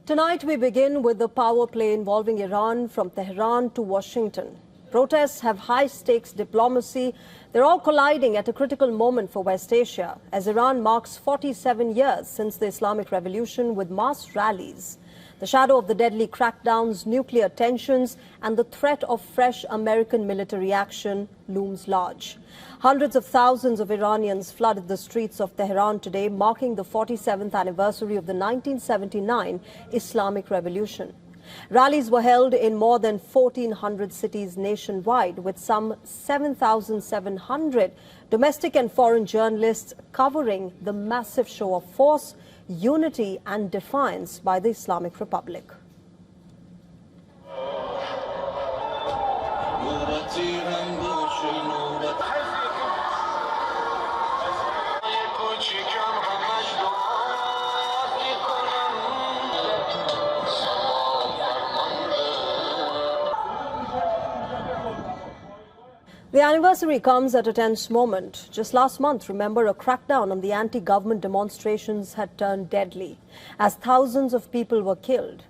Tonight we begin with the power play involving Iran from Tehran to Washington. Protests have high-stakes diplomacy. They're all colliding at a critical moment for West Asia, as Iran marks 47 years since the Islamic Revolution with mass rallies. The shadow of the deadly crackdowns, nuclear tensions, and the threat of fresh American military action looms large. Hundreds of thousands of Iranians flooded the streets of Tehran today, marking the 47th anniversary of the 1979 Islamic Revolution. Rallies were held in more than 1,400 cities nationwide, with some 7,700 domestic and foreign journalists covering the massive show of force, unity and defiance by the Islamic Republic. The anniversary comes at a tense moment. Just last month, remember, a crackdown on the anti-government demonstrations had turned deadly, as thousands of people were killed.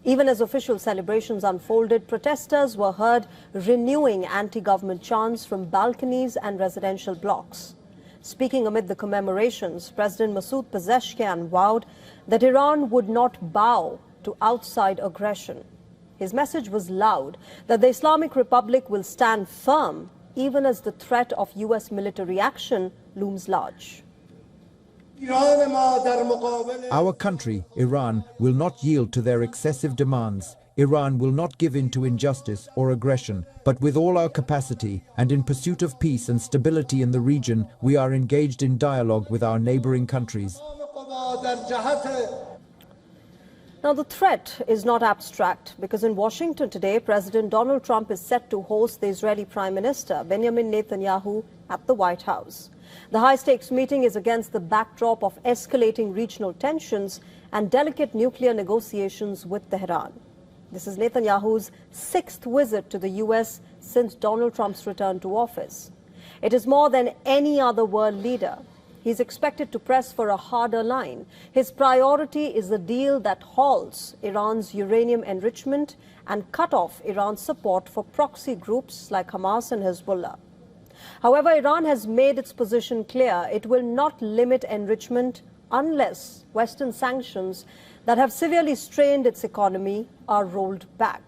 Even as official celebrations unfolded, protesters were heard renewing anti-government chants from balconies and residential blocks. Speaking amid the commemorations, President Masoud Pezeshkian vowed that Iran would not bow to outside aggression. His message was loud, that the Islamic Republic will stand firm even as the threat of U.S. military action looms large. Our country, Iran, will not yield to their excessive demands. Iran will not give in to injustice or aggression, but with all our capacity and in pursuit of peace and stability in the region, we are engaged in dialogue with our neighboring countries. Now, the threat is not abstract, because in Washington today, President Donald Trump is set to host the Israeli Prime Minister, Benjamin Netanyahu, at the White House. The high-stakes meeting is against the backdrop of escalating regional tensions and delicate nuclear negotiations with Tehran. This is Netanyahu's sixth visit to the U.S. since Donald Trump's return to office. It is more than any other world leader. He's expected to press for a harder line. His priority is a deal that halts Iran's uranium enrichment and cut off Iran's support for proxy groups like Hamas and Hezbollah. However, Iran has made its position clear. It will not limit enrichment unless Western sanctions that have severely strained its economy are rolled back.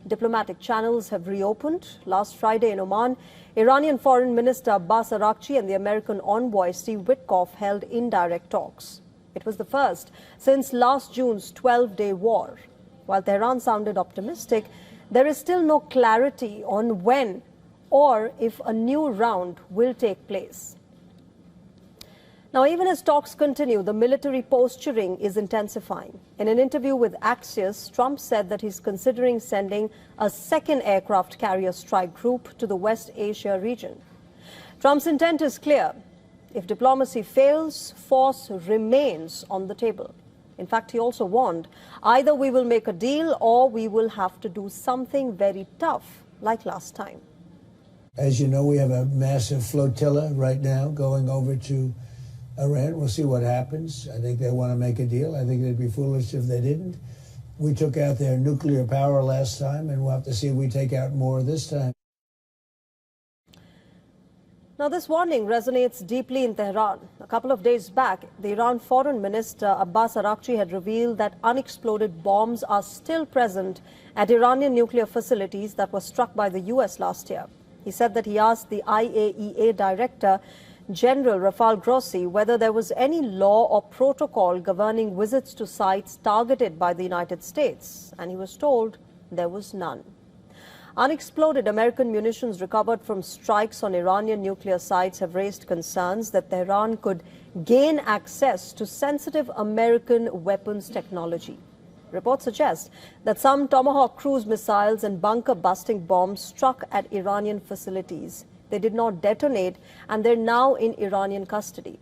Diplomatic channels have reopened. Last Friday in Oman, Iranian Foreign Minister Abbas Araghchi and the American envoy Steve Witkoff held indirect talks. It was the first since last June's 12-day war. While Tehran sounded optimistic, there is still no clarity on when or if a new round will take place. Now, even as talks continue, the military posturing is intensifying. In an interview with Axios, Trump said that he's considering sending a second aircraft carrier strike group to the West Asia region. Trump's intent is clear. If diplomacy fails, force remains on the table. In fact, he also warned, either we will make a deal or we will have to do something very tough, like last time. As you know, we have a massive flotilla right now going over to Iran. We'll see what happens. I think they want to make a deal. I think it'd be foolish if they didn't. We took out their nuclear power last time, and we'll have to see if we take out more this time. Now, this warning resonates deeply in Tehran. A couple of days back, the Iran Foreign Minister Abbas Araghchi had revealed that unexploded bombs are still present at Iranian nuclear facilities that were struck by the U.S. last year. He said that he asked the IAEA Director General Rafael Grossi whether there was any law or protocol governing visits to sites targeted by the United States, and he was told there was none. Unexploded American munitions recovered from strikes on Iranian nuclear sites have raised concerns that Tehran could gain access to sensitive American weapons technology. Reports suggest that some Tomahawk cruise missiles and bunker-busting bombs struck at Iranian facilities. They did not detonate, and they're now in Iranian custody.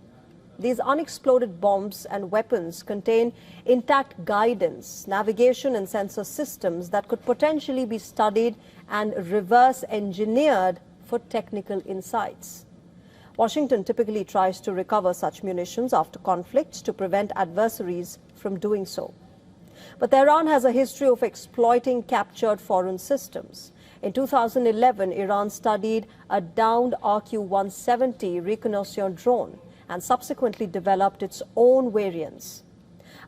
These unexploded bombs and weapons contain intact guidance, navigation and sensor systems that could potentially be studied and reverse engineered for technical insights. Washington typically tries to recover such munitions after conflicts to prevent adversaries from doing so. But Tehran has a history of exploiting captured foreign systems. In 2011, Iran studied a downed RQ-170 reconnaissance drone and subsequently developed its own variants.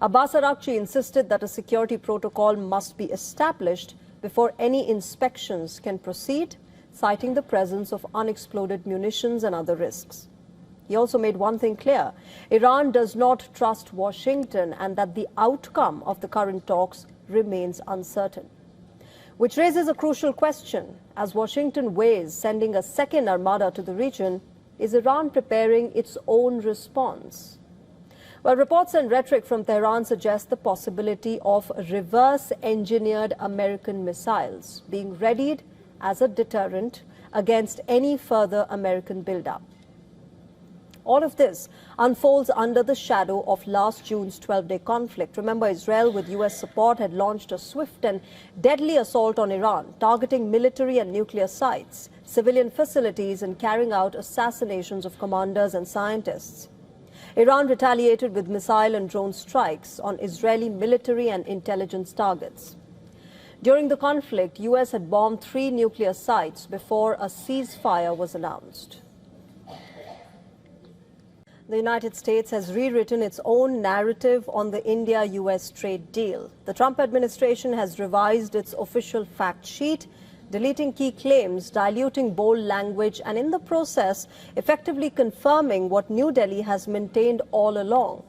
Abbas Araghchi insisted that a security protocol must be established before any inspections can proceed, citing the presence of unexploded munitions and other risks. He also made one thing clear: Iran does not trust Washington and that the outcome of the current talks remains uncertain. Which raises a crucial question. As Washington weighs sending a second armada to the region, is Iran preparing its own response? Well, reports and rhetoric from Tehran suggest the possibility of reverse-engineered American missiles being readied as a deterrent against any further American buildup. All of this unfolds under the shadow of last June's 12-day conflict. Remember, Israel, with U.S. support, had launched a swift and deadly assault on Iran, targeting military and nuclear sites, civilian facilities, and carrying out assassinations of commanders and scientists. Iran retaliated with missile and drone strikes on Israeli military and intelligence targets. During the conflict, U.S. had bombed 3 nuclear sites before a ceasefire was announced. The United States has rewritten its own narrative on the India-US trade deal. The Trump administration has revised its official fact sheet, deleting key claims, diluting bold language, and in the process, effectively confirming what New Delhi has maintained all along.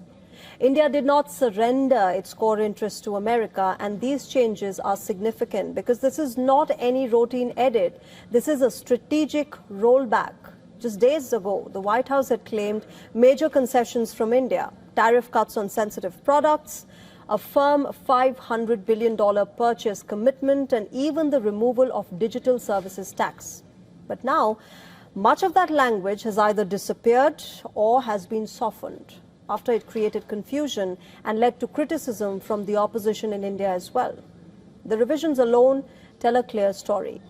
India did not surrender its core interests to America, and these changes are significant because this is not any routine edit. This is a strategic rollback. Just days ago, the White House had claimed major concessions from India, tariff cuts on sensitive products, a firm $500 billion purchase commitment, and even the removal of digital services tax. But now, much of that language has either disappeared or has been softened, after it created confusion and led to criticism from the opposition in India as well. The revisions alone tell a clear story.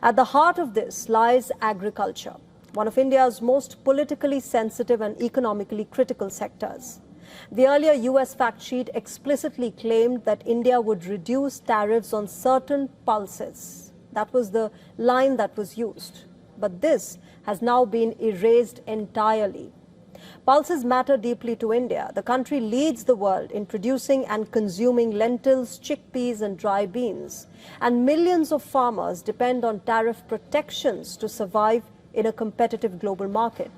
At the heart of this lies agriculture, one of India's most politically sensitive and economically critical sectors. The earlier US fact sheet explicitly claimed that India would reduce tariffs on certain pulses. That was the line that was used. But this has now been erased entirely. Pulses matter deeply to India. The country leads the world in producing and consuming lentils, chickpeas, and dry beans. And millions of farmers depend on tariff protections to survive in a competitive global market.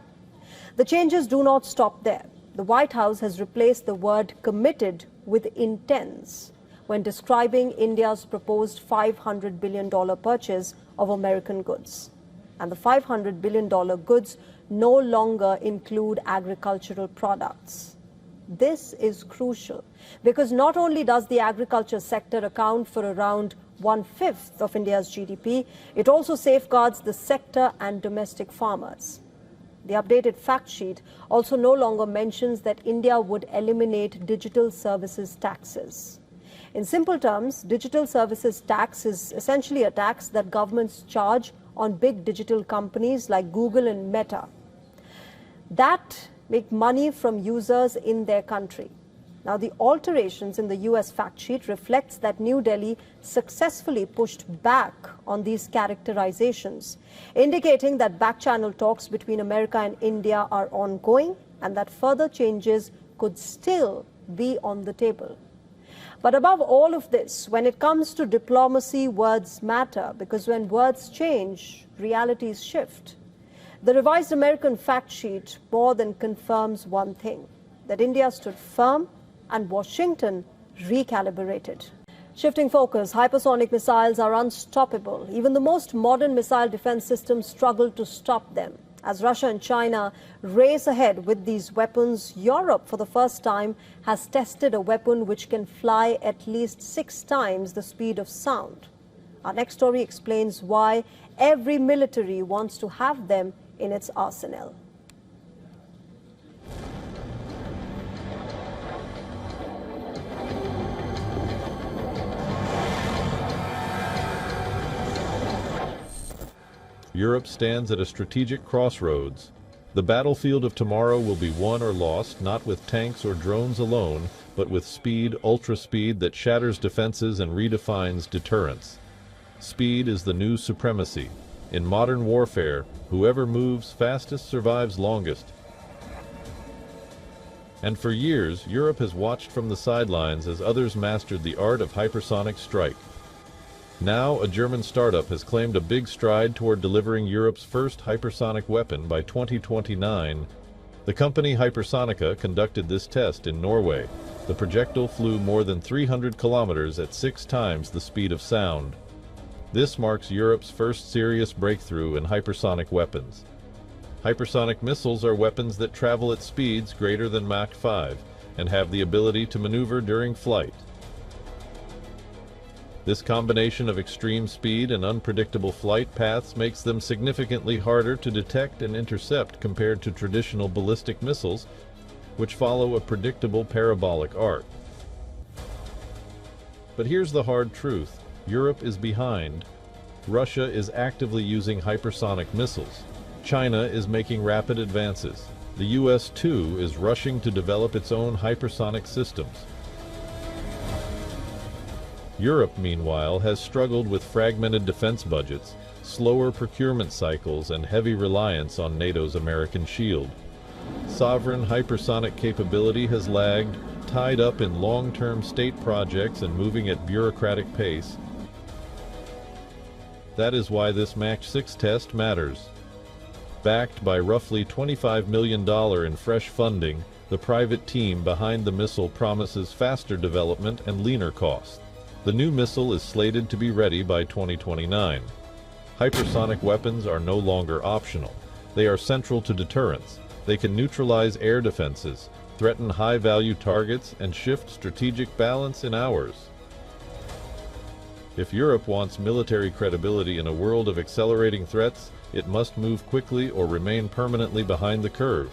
The changes do not stop there. The White House has replaced the word committed with intends when describing India's proposed $500 billion purchase of American goods. And the $500 billion goods no longer include agricultural products. This is crucial because not only does the agriculture sector account for around 1/5 of India's GDP, it also safeguards the sector and domestic farmers. The updated fact sheet also no longer mentions that India would eliminate digital services taxes. In simple terms, digital services tax is essentially a tax that governments charge on big digital companies like Google and Meta that make money from users in their country. Now, the alterations in the US fact sheet reflects that New Delhi successfully pushed back on these characterizations, indicating that back-channel talks between America and India are ongoing and that further changes could still be on the table. But above all of this, when it comes to diplomacy, words matter, because when words change, realities shift. The revised American fact sheet more than confirms one thing, that India stood firm and Washington recalibrated. Shifting focus, hypersonic missiles are unstoppable. Even the most modern missile defense systems struggle to stop them. As Russia and China race ahead with these weapons, Europe, for the first time, has tested a weapon which can fly at least 6 times the speed of sound. Our next story explains why every military wants to have them in its arsenal. Europe stands at a strategic crossroads. The battlefield of tomorrow will be won or lost not with tanks or drones alone, but with speed, ultra-speed that shatters defenses and redefines deterrence. Speed is the new supremacy. In modern warfare, whoever moves fastest survives longest. And for years, Europe has watched from the sidelines as others mastered the art of hypersonic strike. Now, a German startup has claimed a big stride toward delivering Europe's first hypersonic weapon by 2029. The company Hypersonica conducted this test in Norway. The projectile flew more than 300 kilometers at 6 times the speed of sound. This marks Europe's first serious breakthrough in hypersonic weapons. Hypersonic missiles are weapons that travel at speeds greater than Mach 5 and have the ability to maneuver during flight. This combination of extreme speed and unpredictable flight paths makes them significantly harder to detect and intercept compared to traditional ballistic missiles, which follow a predictable parabolic arc. But here's the hard truth: Europe is behind. Russia is actively using hypersonic missiles. China is making rapid advances. The US, too, is rushing to develop its own hypersonic systems. Europe, meanwhile, has struggled with fragmented defense budgets, slower procurement cycles, and heavy reliance on NATO's American shield. Sovereign hypersonic capability has lagged, tied up in long-term state projects and moving at bureaucratic pace. That is why this Mach 6 test matters. Backed by roughly $25 million in fresh funding, the private team behind the missile promises faster development and leaner costs. The new missile is slated to be ready by 2029. Hypersonic weapons are no longer optional. They are central to deterrence. They can neutralize air defenses, threaten high-value targets, and shift strategic balance in hours. If Europe wants military credibility in a world of accelerating threats, it must move quickly or remain permanently behind the curve.